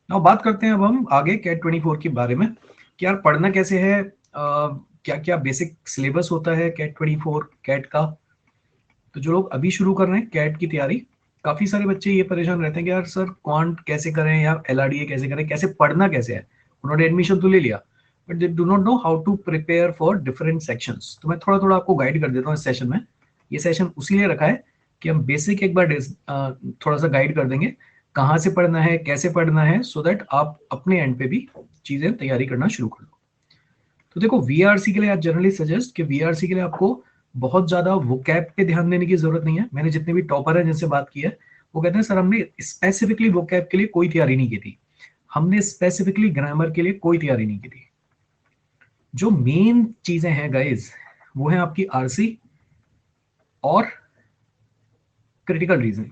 अब बात करते हैं अब हम आगे कैट 24 के बारे में कि यार पढ़ना कैसे है, क्या क्या बेसिक सिलेबस होता है कैट 24 कैट का। तो जो लोग अभी शुरू कर रहे हैं कैट की तैयारी, काफी सारे बच्चे ये परेशान रहते हैं कि यार सर क्वांट कैसे करें या एलआरडीए कैसे करें, कैसे पढ़ना कैसे है। उन्होंने एडमिशन तो ले लिया but they do not know how to prepare for different sections. तो मैं थोड़ा थोड़ा आपको गाइड कर देता हूँ इस सेशन में। ये सेशन उसी रखा है कि हम बेसिक एक बार थोड़ा सा गाइड कर देंगे कहाँ से पढ़ना है, कैसे पढ़ना है, सो दैट आप अपने एंड पे भी चीजें तैयारी करना शुरू कर दो। तो देखो वीआरसी के लिए आज जनरली सजेस्ट कि वीआरसी के लिए आपको बहुत ज्यादा वोकैब पे ध्यान देने की जरूरत नहीं है। मैंने जितने भी टॉपर हैं जिनसे बात की है वो कहते हैं सर हमने स्पेसिफिकली वोकैब के लिए कोई तैयारी नहीं की थी, हमने स्पेसिफिकली ग्रामर के लिए कोई तैयारी नहीं की थी। जो मेन चीजें हैं गाइज वो है आपकी आरसी और क्रिटिकल रीजनिंग।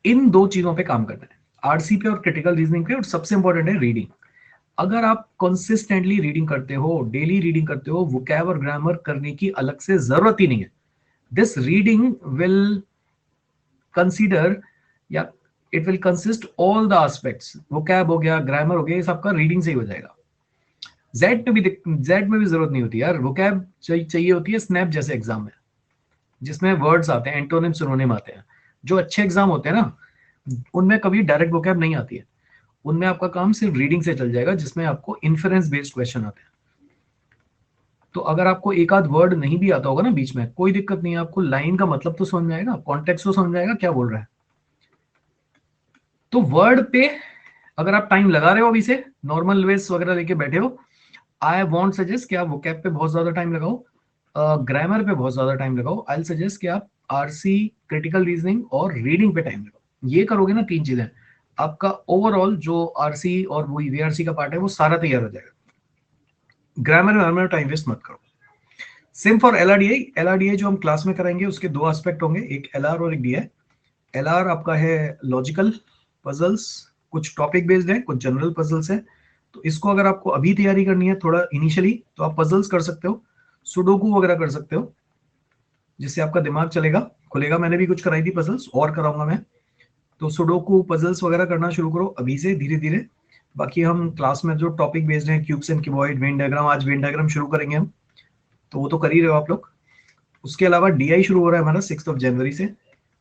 इन दो चीजों पे काम करना है, आरसी पे और क्रिटिकल रीजनिंग पे। और सबसे इंपॉर्टेंट है रीडिंग। अगर आप कंसिस्टेंटली रीडिंग करते हो, डेली रीडिंग करते हो, वोकैब और ग्रामर करने की अलग से जरूरत ही नहीं है। दिस रीडिंग विल कंसीडर या it will consist all the aspects. Vocab हो गया, ग्रामर हो गया, ये सबका रीडिंग से ही हो जाएगा। जेड में भी जरूरत नहीं होती यार, वोकैब चाहिए होती है स्नैप जैसे एग्जाम में जिसमें वर्ड्स आते हैं, एंटोनिम सिनोनिम आते हैं। जो अच्छे एग्जाम होते हैं ना उनमें कभी डायरेक्ट वोकैब नहीं आती है, उनमें आपका काम सिर्फ रीडिंग से चल जाएगा जिसमें आपको इन्फरेंस बेस्ड क्वेश्चन आते हैं। तो अगर आपको एक आध वर्ड नहीं भी आता होगा ना बीच में, कोई दिक्कत नहीं है, आपको लाइन का मतलब तो समझ में आएगा, कॉन्टेक्स्ट तो समझ में आएगा क्या बोल रहा है। तो वर्ड पे अगर आप टाइम लगा रहे हो अभी से, नॉर्मल वेस वगैरह लेके बैठे हो, आई वॉन्ट सजेस्ट कि आप वोकैब पे बहुत ज्यादा टाइम लगाओ, ग्रामर पे बहुत ज्यादा टाइम लगाओ। आई सजेस्ट कि आप आरसी, क्रिटिकल रीजनिंग और रीडिंग पे टाइम लगाओ। ये करोगे ना तीन चीजें, आपका ओवरऑल जो आरसी और वो वीआरसी का पार्ट है वो सारा तैयार हो जाएगा। ग्रामर में टाइम वेस्ट मत करो। Same for एलआरडीए। एलआरडीए जो हम क्लास में कराएंगे उसके दो एस्पेक्ट होंगे, एक एलआर और एक डीआई। एलआर आपका है लॉजिकल पजल्स, कुछ टॉपिक बेस्ड है, कुछ जनरल पजल्स है। तो इसको अगर आपको अभी तैयारी करनी है थोड़ा इनिशियली, तो आप पजल्स कर सकते हो, सुडोकू वगैरह कर सकते हो, जिससे आपका दिमाग चलेगा, खुलेगा। मैंने भी कुछ कराई थी पजल्स और कराऊंगा मैं। तो सुडोकू पजल्स वगैरह करना शुरू करो अभी से धीरे धीरे। बाकी हम क्लास में जो टॉपिक बेस्ड है, cubes and cuboid, Venn diagram, आज वेन डायग्राम शुरू करेंगे हम, तो वो तो कर ही रहे हो आप लोग। उसके अलावा डीआई शुरू हो रहा है हमारा 6 जनवरी से,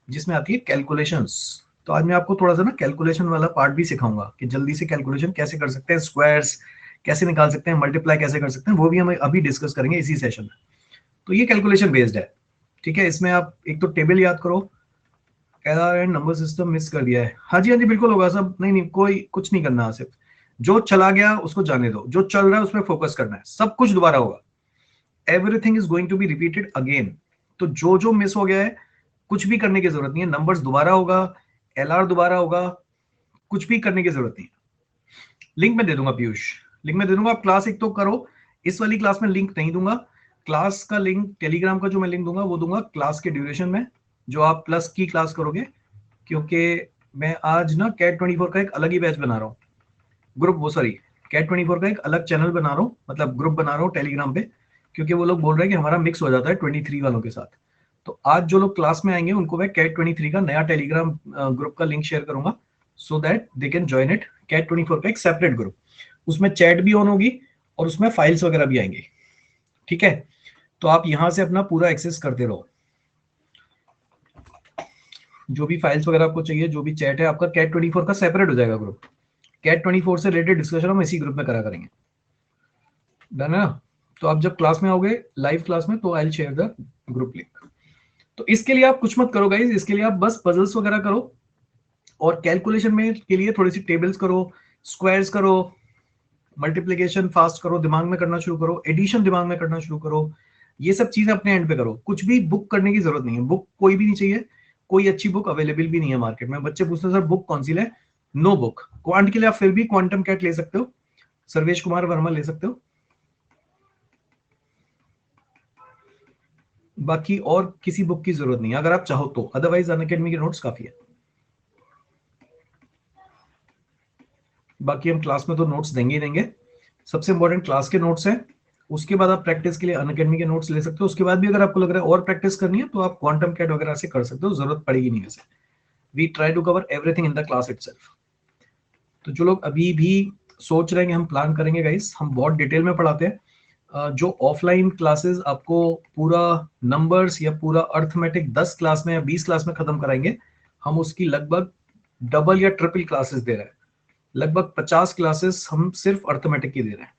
जिसमें आती है कैलकुलेशंस। तो आज मैं आपको थोड़ा सा ना कैलकुलेशन वाला पार्ट भी सिखाऊंगा कि जल्दी से कैलकुलेशन कैसे कर सकते हैं, स्क्वायर्स कैसे निकाल सकते हैं, मल्टीप्लाई कैसे कर सकते हैं, वो भी हम अभी डिस्कस करेंगे इसी सेशन में। तो ये कैलकुलेशन बेस्ड है, ठीक है। इसमें आप एक तो टेबल याद करो, LR and number system miss कर दिया है, हाँ जी बिल्कुल होगा सब, नहीं नहीं कोई कुछ नहीं करना, सिर्फ जो चला गया उसको जाने दो, जो चल रहा है उसमें फोकस करना है, सब कुछ दोबारा होगा। Everything is going to be repeated again. तो जो जो मिस हो गया है कुछ भी करने की जरूरत नहीं है, नंबर्स दोबारा होगा, एलआर दोबारा होगा, कुछ भी करने की जरूरत नहीं है। लिंक में दे दूंगा पीयूष, लिंक में दे दूंगा, आप क्लास एक तो करो। इस वाली क्लास में लिंक नहीं दूंगा, क्लास का लिंक टेलीग्राम का जो मैं लिंक दूंगा वो दूंगा क्लास के ड्यूरेशन में, जो आप प्लस की क्लास करोगे। क्योंकि मैं आज ना कैट 24 का एक अलग ही बैच बना रहा हूँ, ग्रुप, वो सॉरी कैट 24 का एक अलग चैनल बना रहा हूँ, मतलब ग्रुप बना रहा हूँ टेलीग्राम पे, क्योंकि वो लोग बोल रहे हैं कि हमारा मिक्स हो जाता है 23 वालों के साथ। तो आज जो लोग क्लास में आएंगे उनको मैं कैट 23 का नया टेलीग्राम ग्रुप का लिंक शेयर करूंगा, so that they can join it. CAT 24 का एक सेपरेट ग्रुप, उसमें चैट भी ऑन होगी और उसमें फाइल्स वगैरह भी आएंगे, ठीक है। तो आप यहां से अपना पूरा एक्सेस करते रहो, जो भी फाइल्स वगैरह आपको चाहिए, जो भी चैट है आपका कैट 24 का सेपरेट हो जाएगा ग्रुप। कैट 24 से रिलेटेड डिस्कशन हम इसी ग्रुप में करा करेंगे, डन है ना। तो आप जब क्लास में आओगे लाइव क्लास में, तो I will share the group link. तो इसके लिए आप कुछ मत करो गाइज, इसके लिए आप बस पजल्स वगैरह करो, और कैलकुलेशन में के लिए थोड़ी सी टेबल्स करो, स्क्वायर्स करो, मल्टीप्लीकेशन फास्ट करो, दिमाग में करना शुरू करो, एडिशन दिमाग में करना शुरू करो। ये सब चीजें अपने एंड पे करो, कुछ भी बुक करने की जरूरत नहीं है, बुक कोई भी नहीं चाहिए, कोई अच्छी बुक अवेलेबल भी नहीं है मार्केट में। बच्चे पूछते हैं सर बुक कौन सी ले, नो बुक। क्वांट के लिए आप फिर भी क्वांटम कैट ले सकते हो, सर्वेश कुमार वर्मा ले सकते हो, बाकी और किसी बुक की जरूरत नहीं है अगर आप चाहो तो, अदरवाइज अनअकैडमी के नोट्स काफी है। बाकी हम क्लास में तो नोट्स देंगे ही देंगे, सबसे इंपॉर्टेंट क्लास के नोट्स हैं। उसके बाद आप प्रैक्टिस के लिए अनअकैडमी के नोट्स ले सकते हो। उसके बाद भी अगर आपको लग रहा है और प्रैक्टिस करनी है तो आप क्वांटम कैट वगैरह से कर सकते हो, जरूरत पड़ेगी नहीं वैसे। We try to cover everything in the class itself. तो जो लोग अभी भी सोच रहे हैं कि हम प्लान करेंगे गाइस, हम बहुत डिटेल में पढ़ाते हैं। जो ऑफलाइन क्लासेस आपको पूरा नंबर्स या पूरा अर्थमेटिक 10 क्लास में या 20 क्लास में खत्म कराएंगे, हम उसकी लगभग डबल या ट्रिपल क्लासेस दे रहे हैं। लगभग 50 क्लासेस हम सिर्फ अर्थमेटिक की दे रहे हैं।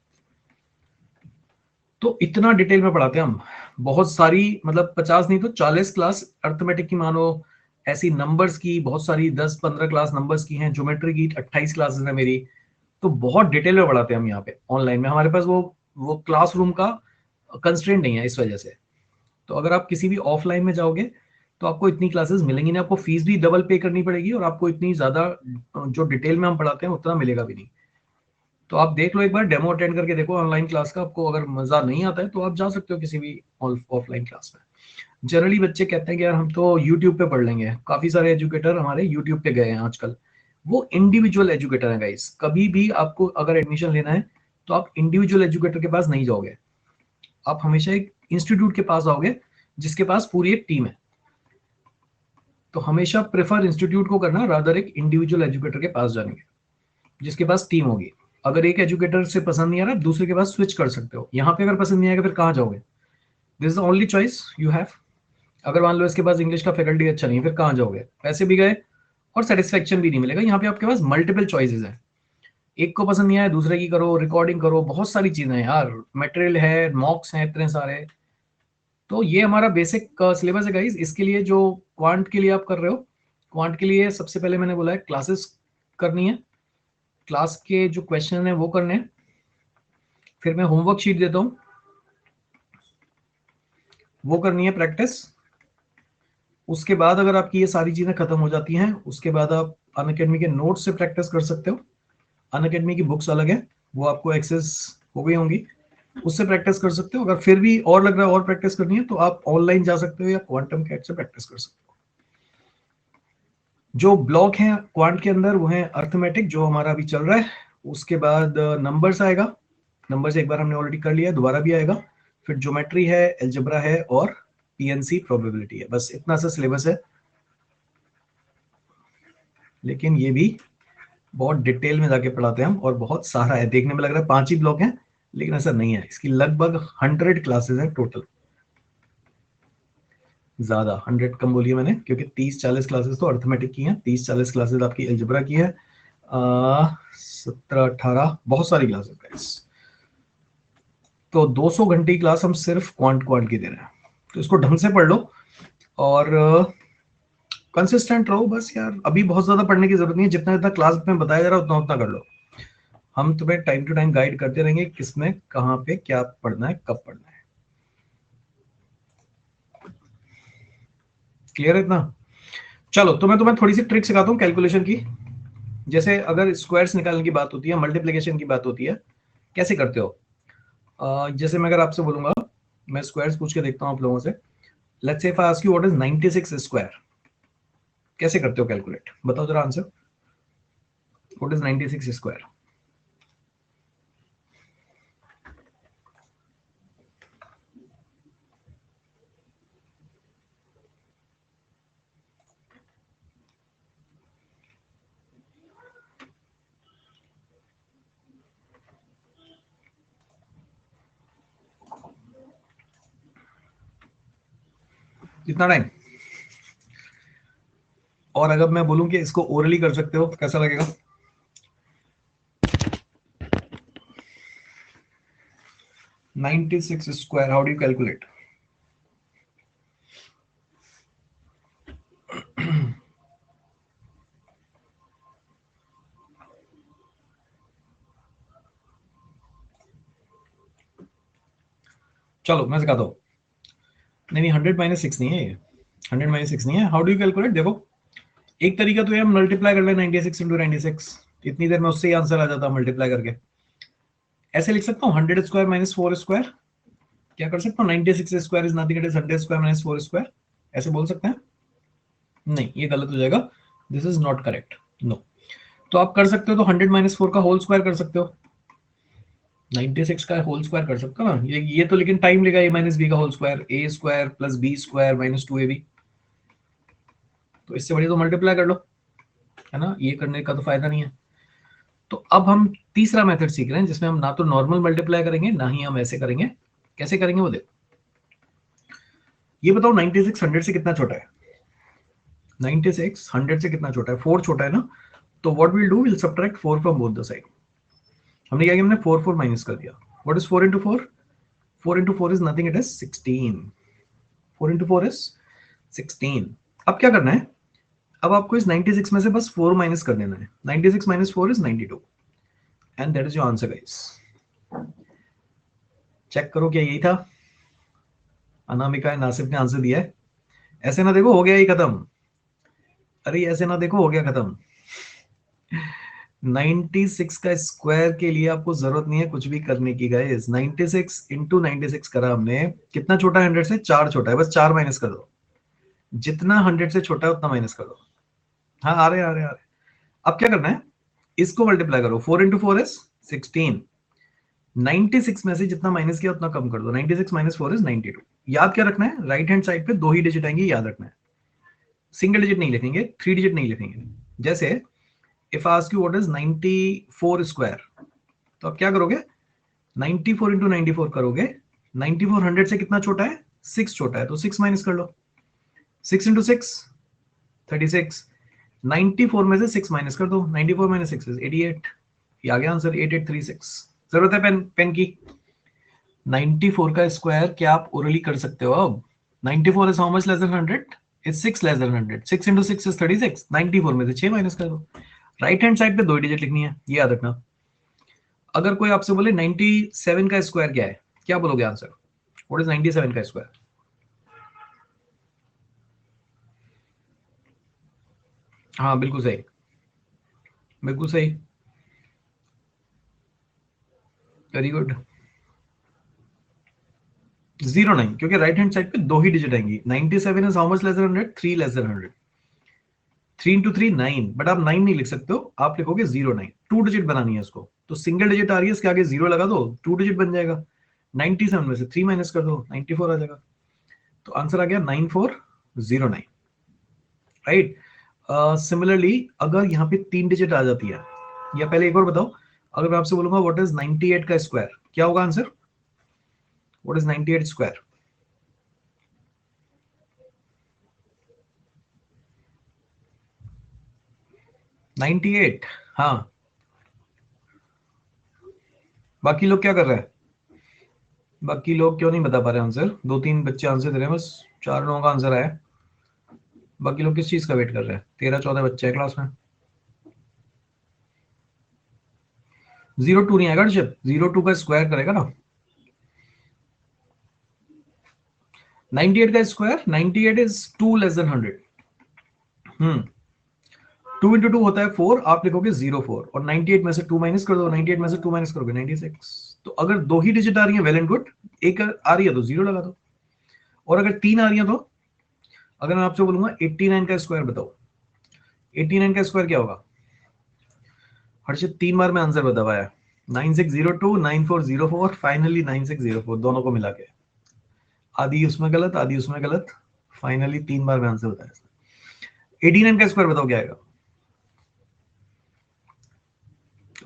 तो इतना डिटेल में पढ़ाते हैं हम, बहुत सारी, मतलब 50 नहीं तो 40 क्लास अर्थमेटिक की मानो, ऐसी नंबर्स की बहुत सारी 10-15 क्लास नंबर्स की हैं, ज्योमेट्री की 28 क्लासेस है मेरी। तो बहुत डिटेल में पढ़ाते हैं हम यहाँ पे ऑनलाइन में। हमारे पास वो क्लासरूम का कंस्ट्रेंट नहीं है इस वजह से। तो अगर आप किसी भी ऑफलाइन में जाओगे तो आपको इतनी क्लासेस मिलेंगी नहीं, आपको फीस भी डबल पे करनी पड़ेगी और आपको इतनी ज्यादा जो डिटेल में हम पढ़ाते हैं उतना मिलेगा भी नहीं। तो आप देख लो, एक बार डेमो अटेंड करके देखो ऑनलाइन क्लास का, आपको अगर मजा नहीं आता है तो आप जा सकते हो किसी भी ऑफलाइन क्लास में। जनरली बच्चे कहते हैं कि यार हम तो यूट्यूब पे पढ़ लेंगे, काफी सारे एजुकेटर हमारे यूट्यूब पे गए हैं आजकल। वो इंडिविजुअल एजुकेटर है गाइस, कभी भी आपको अगर एडमिशन लेना है तो आप इंडिविजुअल एजुकेटर के पास नहीं जाओगे, आप हमेशा एक इंस्टीट्यूट के पास आओगे जिसके पास पूरी एक टीम है। तो हमेशा प्रेफर इंस्टीट्यूट को करना रादर एक इंडिविजुअल एजुकेटर के पास जाने के, जिसके पास टीम होगी। अगर एक एजुकेटर से पसंद नहीं आ रहा, दूसरे के पास स्विच कर सकते हो। यहाँ पे अगर पसंद नहीं आएगा फिर कहाँ जाओगे? This is the only choice you have. अगर मान लो इसके पास इंग्लिश का फैकल्टी अच्छा नहीं है, फिर कहाँ जाओगे? पैसे भी गए और सेटिस्फेक्शन भी नहीं मिलेगा। यहाँ पे आपके पास मल्टीपल चॉइसेस हैं, एक को पसंद नहीं आया दूसरे की करो, रिकॉर्डिंग करो, बहुत सारी चीजें हैं यार, मटेरियल है, मॉक्स हैं इतने सारे। तो ये हमारा बेसिक सिलेबस है गाइस। इसके लिए जो क्वांट के लिए आप कर रहे हो, क्वांट के लिए सबसे पहले मैंने बोला है क्लासेस करनी है, क्लास के जो क्वेश्चन है वो करने हैं, फिर मैं होमवर्क शीट देता हूँ, वो करनी है प्रैक्टिस। उसके बाद अगर आपकी ये सारी चीजें खत्म हो जाती हैं, उसके बाद आप अनअकैडमी के नोट से प्रैक्टिस कर सकते हो। अनअकैडमी की बुक्स अलग है, वो आपको एक्सेस हो गई होंगी, उससे प्रैक्टिस कर सकते हो। अगर फिर भी और लग रहा है और प्रैक्टिस करनी है तो आप ऑनलाइन जा सकते हो या क्वांटम कैट से प्रैक्टिस कर सकते हो। जो ब्लॉक है क्वांट के अंदर वो है अर्थमेटिक, जो हमारा अभी चल रहा है। उसके बाद नंबर्स आएगा, नंबर्स एक बार हमने ऑलरेडी कर लिया है, दोबारा भी आएगा। फिर ज्योमेट्री है, एल्जेब्रा है और पीएनसी प्रोबेबिलिटी है। बस इतना सा सिलेबस है, लेकिन ये भी बहुत डिटेल में जाके पढ़ाते हैं हम, और बहुत सारा है। देखने में लग रहा है 5 ही ब्लॉक हैं, लेकिन ऐसा नहीं है, इसकी लगभग 100 क्लासेस हैं टोटल। ज्यादा, 100 कम बोलिए मैंने, क्योंकि 30-40 क्लासेस तो अर्थमेटिक की हैं, 30-40 क्लासेस आपकी एल्जेब्रा की है, 17-18 बहुत सारी क्लासेस है। तो 200 घंटे की क्लास हम सिर्फ क्वांट क्वांट की दे रहे हैं। तो इसको ढंग से पढ़ लो और कंसिस्टेंट रहो बस यार। अभी बहुत ज्यादा पढ़ने की जरूरत नहीं है, जितना जितना क्लास में बताया जा रहा है उतना उतना कर लो। हम तुम्हें टाइम टू टाइम गाइड करते रहेंगे किसमें कहाँ पे क्या पढ़ना है, कब पढ़ना है। क्लियर है इतना? चलो, तो मैं तुम्हें थोड़ी सी ट्रिक सिखाता हूँ कैलकुलेशन की। जैसे अगर स्क्वायर्स निकालने की बात होती है, मल्टीप्लिकेशन की बात होती है, कैसे करते हो? जैसे मैं अगर आपसे बोलूंगा, मैं स्क्वायर्स पूछ के देखता हूँ आप लोगों से। Let's say if I ask you what is 96 square, कैसे करते हो कैलकुलेट? बताओ जरा आंसर। What is 96 square? कितना टाइम? और अगर मैं बोलूं कि इसको ओरली कर सकते हो, कैसा लगेगा? $96 square, how do you calculate? चलो मैं सिखाता हूँ। नहीं, 100-6 नहीं है ये, 100-6 नहीं है। How do you calculate? देखो, एक तरीका तो ये मल्टीप्लाई कर ले 96 इंटू 96, इतनी देर में उससे ही आंसर आ जाता मल्टीप्लाई करके। ऐसे लिख सकता हूँ 100 स्क्वायर माइनस 4 स्क्वायर। क्या कर सकता हूँ? 96 square is nothing, it is 100 square minus 4 square. ऐसे बोल सकते हैं? नहीं, ये गलत हो जाएगा, this is not correct, no. तो आप कर सकते हो, तो 100 माइनस 4 का होल स्क्वायर कर सकते हो, 96 का होल स्क्वायर कर सकते हो ना। ये तो लेकिन टाइम लेगा। ए माइनस बी का whole square, A square plus B square minus 2ab। तो इससे बढ़िया तो मल्टीप्लाई कर लो, है ना, ये करने का तो फायदा नहीं है। तो अब हम तीसरा मेथड सीख रहे हैं जिसमें हम ना तो नॉर्मल मल्टीप्लाई करेंगे ना ही हम ऐसे करेंगे। कैसे करेंगे वो देखो। ये बताओ 96 100 से कितना छोटा है? 96 100 से कितना छोटा है? 4 छोटा है ना। तो what will do, will subtract 4 from both the side. हमने क्या किया, हमने 4 4 माइनस कर दिया। What is 4 into 4? 4 into 4 is nothing, it is 16। 4 into 4 is 16। अब क्या करना है, अब आपको इस 96 में से बस 4 माइनस कर देना है। 96 minus 4 is 92 and that is your answer guys। Check करो क्या यही था? अनामिका नासिफ ने आंसर दिया है। ऐसे ना देखो हो गया ही खत्म, अरे ऐसे ना देखो हो गया खत्म। 96 का स्क्वायर के लिए आपको जरूरत नहीं है कुछ भी करने की गाइस। 96 into 96 करा हमने, कितना छोटा है 100 से? 4 छोटा है, बस 4 माइनस कर दो। जितना 100 से छोटा है उतना माइनस कर दो। हाँ आ रहे। अब क्या करना है, इसको मल्टीप्लाई करो। 4 into 4 is 16। 96 में से जितना माइनस किया उतना कम कर दो। 96 minus 4 is 92। याद क्या रखना है, राइट हैंड साइड पे 2 ही डिजिट आएंगे, याद रखना है। सिंगल डिजिट नहीं लिखेंगे, 3 डिजिट नहीं लिखेंगे। जैसे if ask you what is 94 square, तो आप क्या करोगे, 94 into 94 करोगे। 94 100 से कितना छोटा है? 6 छोटा है, तो 6 माइनस कर लो। 6 into 6 36। 94 में से 6 माइनस कर दो। 94 minus 6 is 88। ये आ गया आंसर 8836। जरूरत है पेन की। 94 का स्क्वायर क्या आप ओरली कर सकते हो? अब 94 is how much less than 100? It's 6 less than 100। 6 into 6 is 36। 94 में से 6 माइनस कर दो। राइट हैंड साइड पे 2 डिजिट लिखनी है, ये याद रखना। अगर कोई आपसे बोले 97 का स्क्वायर क्या है, क्या बोलोगे आंसर? व्हाट इज 97 का स्क्वायर? हाँ बिल्कुल सही, बिल्कुल सही, वेरी गुड। 09, क्योंकि राइट हैंड साइड पे 2 ही डिजिट आएंगी। 97 is how much less than 100? 3 less than 100। 3 into 3 9, but आप 9 नहीं लिख सकते हो, आप लिखोगे 09। 2 डिजिट बनानी है इसको, तो सिंगल डिजिट आ रही है, इसके आगे 0 लगा दो, 2 डिजिट बन जाएगा। 97 में से 3 माइनस कर दो, 94 आ जाएगा। तो आंसर आ गया 9409। राइट। सिमिलरली अगर यहाँ पे 3 डिजिट आ जाती है, या पहले एक और बताओ, अगर मैं आपसे बोलूंगा व्हाट इज 98 का स्क्वायर, क्या होगा आंसर? What is 98 square? हाँ, बाकी लोग क्या कर रहे हैं? बाकी लोग क्यों नहीं बता पा रहे आंसर? 2-3 बच्चे आंसर दे रहे हैं, बस 4 लोगों का आंसर आया। बाकी लोग किस चीज का वेट कर रहे हैं? 13-14 बच्चे हैं क्लास में। 02 नहीं आएगा जब 02 का स्क्वायर करेगा ना। 98 का square, 98 is 2 less than 100। 2 into 2 होता है 4, आप लिखोगे 04, और 98 में से 2 माइनस कर दो। 98 में से 2 माइनस करोगे 96। तो अगर 2 ही डिजिट आ रही है, वेल एंड गुड। एक आ रही है तो 0 लगा दो, और अगर 3 आ रही है तो, अगर मैं आपसे बोलूंगा 89 का स्क्वायर बताओ, 89 का स्क्वायर क्या होगा? हर्षित 3 बार में आंसर बता पाया। 9602 9404 फाइनली 9604, दोनों को मिला के। आधी उसमें गलत, आधी उसमें गलत, फाइनली 3 बार में आंसर बताया। 89 का स्क्वायर बताओ क्या आएगा?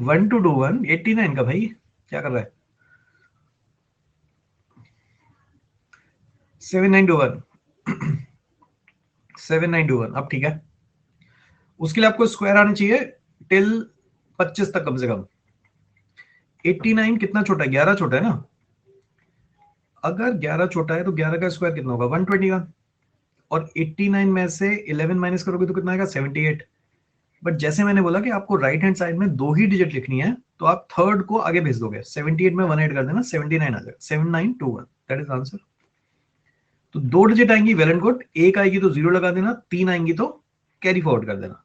1 2 2 1। 89 का भाई क्या कर रहा है? 7921। 7921। अब ठीक है, उसके लिए आपको स्क्वायर आने चाहिए टिल 25 तक कम से कम। 89 कितना छोटा है? 11 छोटा है ना। अगर 11 छोटा है तो 11 का स्क्वायर कितना होगा? 120 का। और 89 में से 11 माइनस करोगे तो कितना आएगा? 78। बट जैसे मैंने बोला कि आपको राइट हैंड साइड में 2 ही डिजिट लिखनी है, तो आप थर्ड को आगे भेज दोगे। 78 में 1 ऐड कर देना, 79 आ जाएगा। 7921, दैट इज आंसर। तो 2 डिजिट आएंगी, वेल एंड गुड। एक आएगी तो 0 लगा देना, 3 आएंगी तो कैरी फॉरवर्ड कर देना।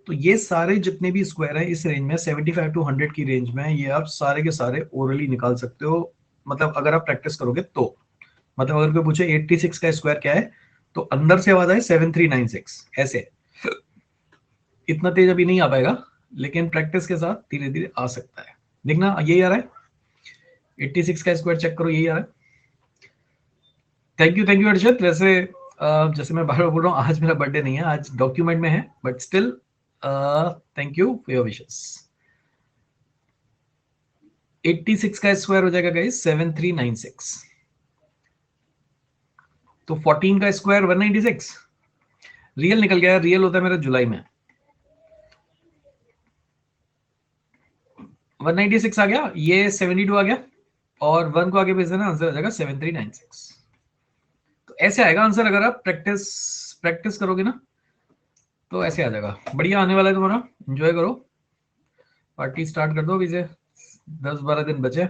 तो ये सारे जितने भी स्क्वायर है इस रेंज में, 75 to 100 की रेंज में, ये आप सारे के सारे ओरली निकाल सकते हो। मतलब अगर आप प्रैक्टिस करोगे तो, मतलब अगर कोई पूछे 86 का स्क्वायर क्या है, तो अंदर से आवाज आए 7396 ऐसे। इतना तेज अभी नहीं आ पाएगा, लेकिन प्रैक्टिस के साथ धीरे धीरे आ सकता है। देखना यही आ रहा है, 86 का स्क्वायर चेक करो, यही आ रहा है। Thank you Arshad. वैसे जैसे मैं बार बार बोल रहा हूँ, आज मेरा बर्थडे नहीं है, आज डॉक्यूमेंट में है, but still thank you for your wishes. 86 का स्क्वायर हो जाएगा गाइस 7396। तो 14 का स्क्वायर 196। रियल निकल गया, रियल होता है मेरा जुलाई में। 196 आ गया, ये 72 आ गया, और 1 को आगे भेज देना, आंसर आ जाएगा 7396। तो ऐसे आएगा आंसर, अगर आप प्रैक्टिस प्रैक्टिस करोगे ना तो ऐसे आ जाएगा। बढ़िया आने वाला है तुम्हारा, एंजॉय करो, पार्टी स्टार्ट कर दो अभी से, 10-12 दिन बचे।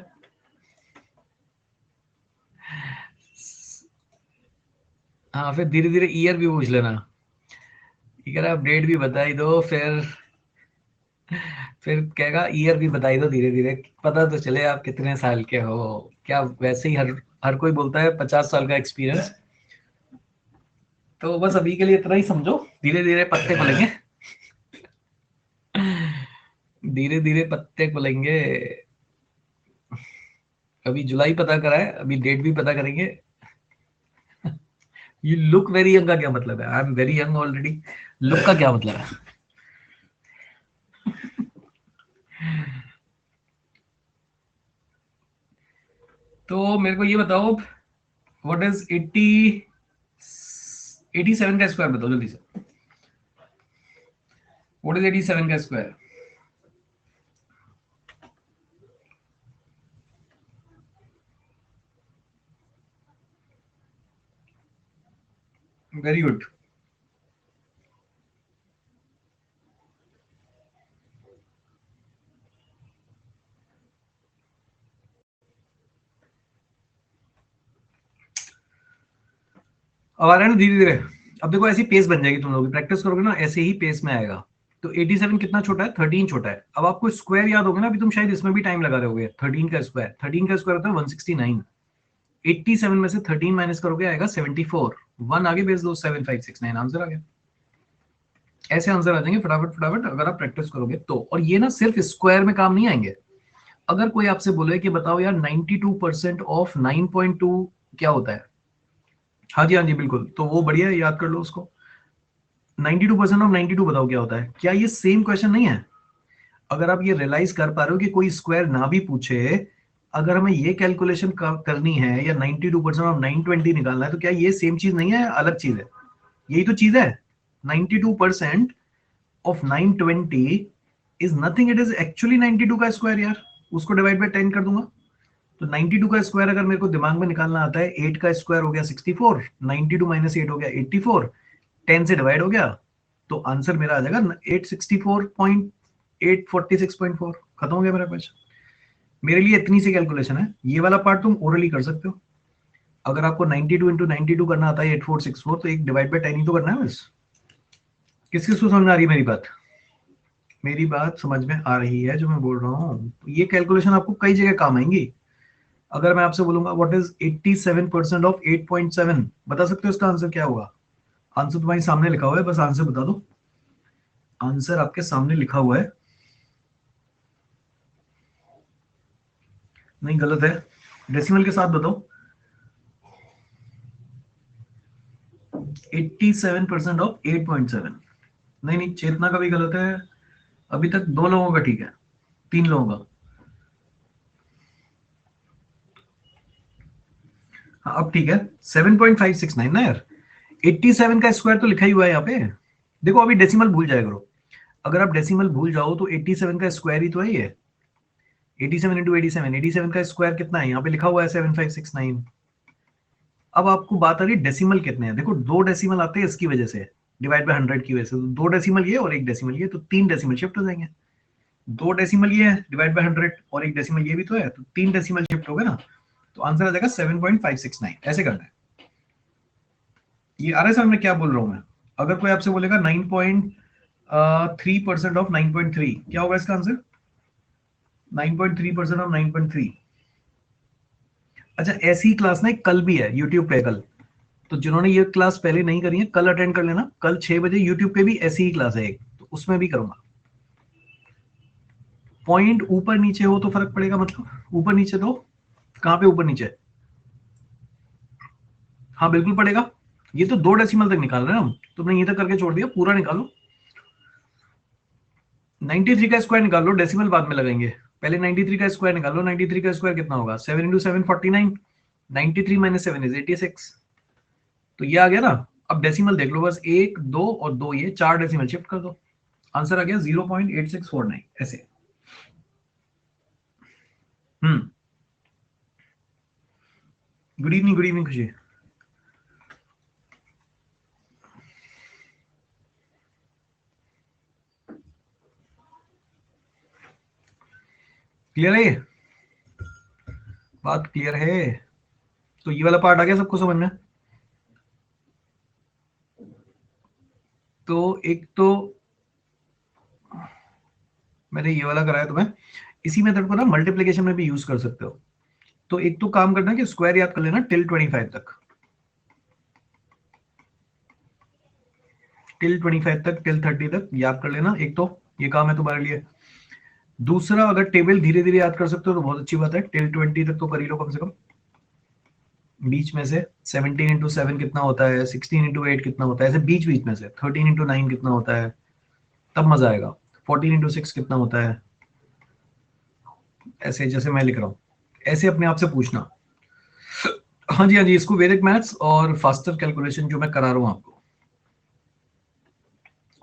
हाँ, फिर धीरे धीरे ईयर भी पूछ लेना, ठीक है, आप डेट भी बताई दो, फिर कहेगा ईयर भी बताई दो, धीरे धीरे पता तो चले आप कितने साल के हो। क्या वैसे ही हर हर कोई बोलता है 50 साल का एक्सपीरियंस। तो बस अभी के लिए इतना ही समझो, धीरे धीरे पत्ते खुलेंगे, धीरे धीरे पत्ते खुलेंगे। अभी जुलाई पता करा है, अभी डेट भी पता करेंगे। यू लुक वेरी यंग का क्या मतलब है? I am very young already. Look का क्या मतलब है? तो मेरे को ये बताओ, व्हाट इज 87 का स्क्वायर बताओ जल्दी से। व्हाट इज 87 का स्क्वायर? Very good. अब आ रहा है ना धीरे धीरे। अब देखो ऐसी पेस बन जाएगी, तुम लोग प्रैक्टिस करोगे ना ऐसे ही पेस में आएगा। तो 87 कितना छोटा है? 13 छोटा है। अब आपको स्क्वायर याद होगा ना, अभी तुम शायद इसमें भी टाइम लगा रहे होगे। 13 का स्क्वायर होता है 169। 87 में से 13 माइनस करोगे आएगा 74। 1 आगे भेज दो, 7569 आंसर आ गया। ऐसे आंसर आ जाएंगे फटाफट फटाफट अगर आप प्रैक्टिस करोगे तो। और ये ना सिर्फ स्क्वायर में काम नहीं आएंगे। अगर कोई आपसे बोले कि बताओ यार 92% ऑफ 9.2 क्या होता है? हाँ जी हाँ जी बिल्कुल, तो वो बढ़िया है, याद कर लो उसको। 92% ऑफ 92 बताओ क्या होता है? क्या ये सेम क्वेश्चन नहीं है? अगर आप ये रियलाइज कर पा रहे हो कि कोई स्क्वायर ना भी पूछे, अगर हमें ये कैलकुलेशन करनी है या 92% ऑफ 920 निकालना है, तो क्या ये सेम चीज नहीं है, अलग चीज है? यही तो चीज है। 92% of 920 is nothing, it is actually 92 का स्क्वायर यार। उसको डिवाइड बाय 10 कर दूंगा, तो 92 का स्क्वायर अगर मेरे को दिमाग में निकालना आता है, 8 का स्क्वायर हो गया 64, 92 माइनस 8 हो गया 84, 10 से डिवाइड हो गया, तो आंसर मेरा आ जाएगा 864.846.4। खत्म हो गया मेरा क्वेश्चन। मेरे लिए इतनी सी कैलकुलेशन है। ये वाला पार्ट तुम ओरली कर सकते हो। अगर आपको 92 इंटू 92 करना आता है 8464, तो एक डिवाइड बाय 10 ही तो करना है बस। किस किस को समझ में आ रही है मेरी बात? मेरी बात समझ में आ रही है जो मैं बोल रहा हूँ? तो ये कैलकुलेशन आपको कई जगह काम आएंगी। अगर मैं आपसे बोलूंगा व्हाट इज 87% ऑफ 8.7, बता सकते हो इसका आंसर क्या होगा? आंसर तुम्हारे सामने लिखा हुआ है, बस आंसर बता दो। आंसर आपके सामने लिखा हुआ है। नहीं, गलत है, डेसिमल के साथ बताओ। 87% ऑफ 8.7। नहीं नहीं, चेतना का भी गलत है। अभी तक 2 लोगों का ठीक है, 3 लोगों का। हाँ अब ठीक है, 7.569 ना यार। 87 का स्क्वायर तो लिखा ही हुआ है यहाँ पे। देखो अभी डेसिमल भूल जाया करो। अगर आप डेसिमल भूल जाओ तो 87 का स्क्वायर ही तो है ये। 87 इंटू 87, 87 का स्क्वायर कितना है? यहाँ पे लिखा हुआ है 7569। अब आपको बात आ रही है डेसिमल कितने हैं। देखो 2 डेसिमल आते हैं इसकी वजह से, डिवाइड बाय 100 की वजह से। तो 2 डेसिमल ये और 1 डेसिमल ये, तो 3 डेसिमल शिफ्ट हो जाएंगे। 2 डेसिमल ये है डिवाइड बाय 100 और 1 डेसिमल ये भी तो है, तो 3 डेसिमल शिफ्ट हो गए ना। तो आंसर आ जाएगा 7.569। ऐसे करना है। ये आ रहा है समझ में क्या बोल रहा हूं मैं? अगर कोई आपसे बोलेगा 9.3% ऑफ 9.3, क्या होगा इसका आंसर? 9.3% ऑफ 9.3। अच्छा, ऐसी क्लास ना कल भी है यूट्यूब पे कल। तो जिन्होंने ये क्लास पहले नहीं करी है, कल अटेंड कर लेना। कल 6 बजे यूट्यूब पे भी ऐसी ही क्लास है एक, तो उसमें भी करूंगा। पॉइंट ऊपर नीचे हो तो फर्क पड़ेगा, मतलब ऊपर नीचे तो कहां पे ऊपर नीचे? हाँ बिल्कुल पड़ेगा। ये तो 2 डेसिमल तक निकाल रहे हैं हम, तुमने ये तक करके छोड़ दिया, पूरा निकालो। 93 का स्क्वायर निकाल लो, डेसिमल बाद में लगाएंगे। पहले 93 का स्क्वायर निकालो। 93 का स्क्वायर कितना होगा? 7 इंटू 7 49, 93 माइनस 7 इज 86। तो ये आ गया ना। अब डेसिमल देख लो बस, 1 2 और 2, ये 4 डेसिमल शिफ्ट कर दो, आंसर आ गया 0.8649 ऐसे। गुड इवनिंग खुशी। क्लियर है? ये बात क्लियर है? तो ये वाला पार्ट आ गया सबको समझ में? तो एक तो मैंने ये वाला कराया तुम्हें, इसी मेथड को ना मल्टीप्लिकेशन में भी यूज कर सकते हो। तो एक तो काम करना कि स्क्वायर याद कर लेना टिल 25 तक, टिल 25 तक, टिल 30 तक याद कर लेना। एक तो ये काम है तुम्हारे लिए। दूसरा, अगर टेबल धीरे धीरे याद कर सकते हो तो बहुत अच्छी बात है, टिल 20 तक तो कर ही लो कम से कम। बीच में से 17 इंटू 7 कितना होता है, 16 इंटू 8 कितना होता है, ऐसे बीच बीच में से 13 इंटू 9 कितना होता है, तब मजा आएगा। 14 इंटू 6 कितना होता है, ऐसे जैसे मैं लिख रहा हूँ, ऐसे अपने आप से पूछना। हाँ जी हाँ जी, इसको वैदिक मैथ्स और फास्टर कैलकुलेशन जो मैं करा रहा हूँ आपको,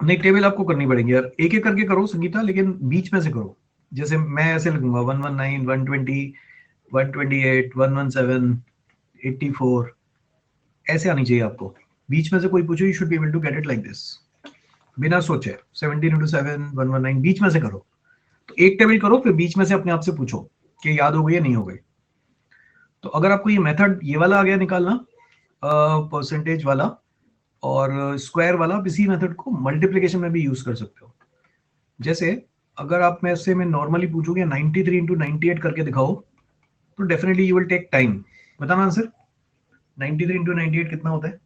नहीं टेबल आपको करनी पड़ेगी यार, एक एक करके करो संगीता, लेकिन बीच में से करो। जैसे मैं ऐसे लिखूंगा 119 120 128 117 84, ऐसे आनी चाहिए आपको। बीच में से कोई पूछो, you should be able to get it like this, बिना सोचे। 17 इंटू 7 119 बीच में से करो। तो एक टेबल करो, फिर बीच में से अपने आप से पूछो कि याद हो गई या नहीं हो गई। तो अगर आपको ये मेथड ये वाला आ गया निकालना, परसेंटेज वाला और स्क्वायर वाला, आप इसी मेथड को मल्टीप्लिकेशन में भी यूज कर सकते हो। जैसे अगर आप में से मैं नॉर्मली पूछूंगी 93 इंटू 98 करके दिखाओ, तो definitely you will take time. बताना आंसर, 93 इंटू 98 कितना होता है?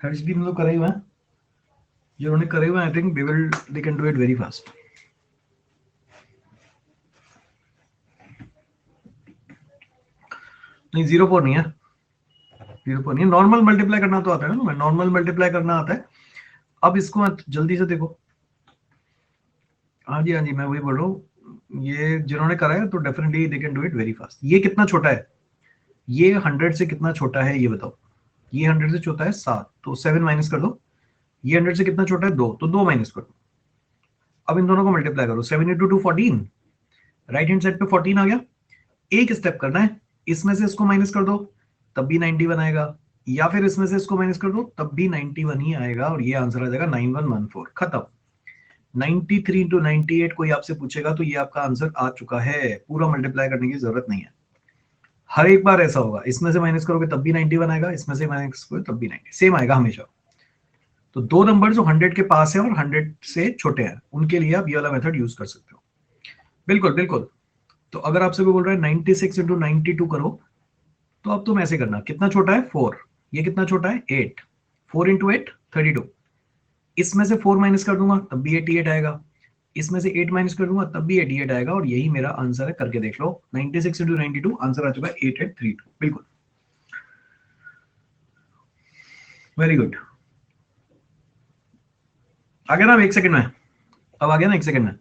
हर्ष भी मतलब करे हुए हैं, जिन्होंने करे हुए I think they can do it very fast. नहीं 0.4 नहीं है, 0.4 नहीं है। नॉर्मल मल्टीप्लाई करना तो आता है ना, नॉर्मल मल्टीप्लाई करना आता है। अब इसको जल्दी से देखो। हाँ जी मैं वही बोल रहा हूँ, ये जिन्होंने करा है तो definitely they can do it very fast. ये कितना छोटा है? ये 100 से कितना छोटा है ये बताओ। ये 100 से छोटा है 7, तो 7 माइनस कर दो। ये 100 से कितना छोटा है 2, तो 2 माइनस कर दो। अब इन दोनों को मल्टीप्लाई करो, 7 इंटू 2 14, राइट हैंड साइड पे 14 आ गया। एक स्टेप करना है, इसमें से इसको माइनस कर दो, तब भी 91 आएगा, या फिर इसमें से इसको माइनस कर दो, तब भी 91 ही आएगा, और ये आंसर आ जाएगा 9114। खत्म। 93 इंटू 98 कोई आपसे पूछेगा तो ये आपका आंसर आ चुका है, पूरा मल्टीप्लाई करने की जरूरत नहीं है। हर एक बार ऐसा होगा, इसमें से माइनस करोगे तब भी 91 आएगा, इसमें से माइनस करोगे तब भी 90, सेम आएगा हमेशा। तो दो नंबर जो 100 के पास है और 100 से छोटे हैं, उनके लिए आप ये वाला मेथड यूज कर सकते हो। बिल्कुल बिल्कुल। तो अगर आपसे कोई बोल रहा है 96 इंटू 92 करो, तो अब तुम ऐसे करना, कितना छोटा है 4, ये कितना छोटा है 8, 4 इंटू 8 32, इसमें से 4 माइनस कर दूंगा तब भी 88 आएगा, इसमें से 8 माइनस कर दूंगा तब भी 88 आएगा, और यही मेरा आंसर है। करके देख लो, 96 इंटू 92 आंसर आ चुका है 8832। बिल्कुल, वेरी गुड। आ गया ना एक सेकंड में? अब आ गया ना एक सेकंड में?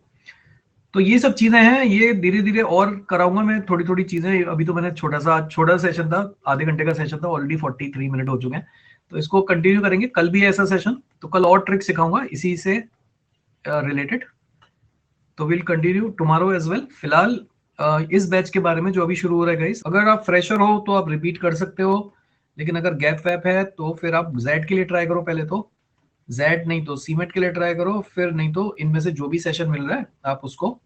तो ये सब चीजें हैं, ये धीरे धीरे और कराऊंगा मैं, थोड़ी थोड़ी चीजें। अभी तो मैंने छोटा सेशन था, आधे घंटे का सेशन था, ऑलरेडी 43 मिनट हो चुके हैं। तो इसको कंटिन्यू करेंगे, कल भी है ऐसा सेशन, तो कल और ट्रिक सिखाऊंगा इसी से रिलेटेड। तो will continue tomorrow as well. फिलहाल इस बैच के बारे में जो अभी शुरू हो रहा है गाइस, अगर आप फ्रेशर हो तो आप रिपीट कर सकते हो, लेकिन अगर गैप वैप है तो फिर आप जेड के लिए ट्राई करो पहले तो, जेड नहीं तो सीमेट के लिए ट्राई करो, फिर नहीं तो इनमें से जो भी सेशन मिल रहा है आप उसको,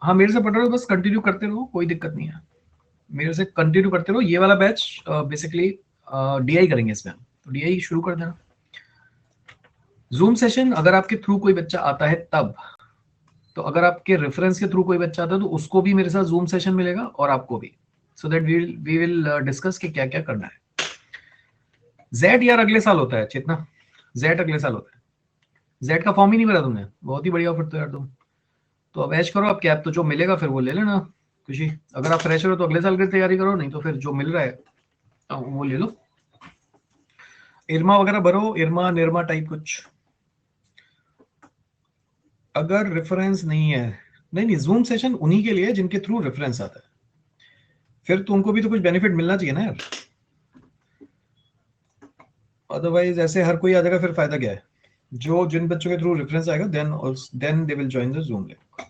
हाँ मेरे से पढ़ रहे हो बस कंटिन्यू करते रहो, कोई दिक्कत नहीं है, मेरे से कंटिन्यू करते रहो। ये वाला बैच बेसिकली डीआई करेंगे इसमें, तो डीआई शुरू कर देना। जूम सेशन अगर आपके थ्रू कोई बच्चा आता है तब, तो अगर आपके रेफरेंस के थ्रू कोई बच्चा आता है तो उसको भी मेरे साथ जूम सेशन मिलेगा और आपको भी, so that we will discuss कि क्या क्या करना है। जेड यार अगले साल होता है चेतना, जेड अगले साल होता है। जेड का फॉर्म ही नहीं भरा तुमने, बहुत ही बढ़िया फिर तो यार तुम तो अब ऐश करो, अब कैब तो जो मिलेगा फिर वो ले लेना, खुशी, अगर आप फ्रेशर हो तो अगले साल की तैयारी करो, नहीं तो फिर जो मिल रहा है वो ले लो। इरमा वगैरह भरो, इरमा निर्मा टाइप कुछ। अगर रेफरेंस नहीं है, नहीं नहीं, जूम सेशन उन्हीं के लिए है जिनके थ्रू रेफरेंस आता है, फिर तो उनको भी तो कुछ बेनिफिट मिलना चाहिए ना यार, अदरवाइज ऐसे हर कोई आ जाएगा फिर फायदा क्या है। जो जिन बच्चों के थ्रू रेफरेंस आएगा then they will join the Zoom link.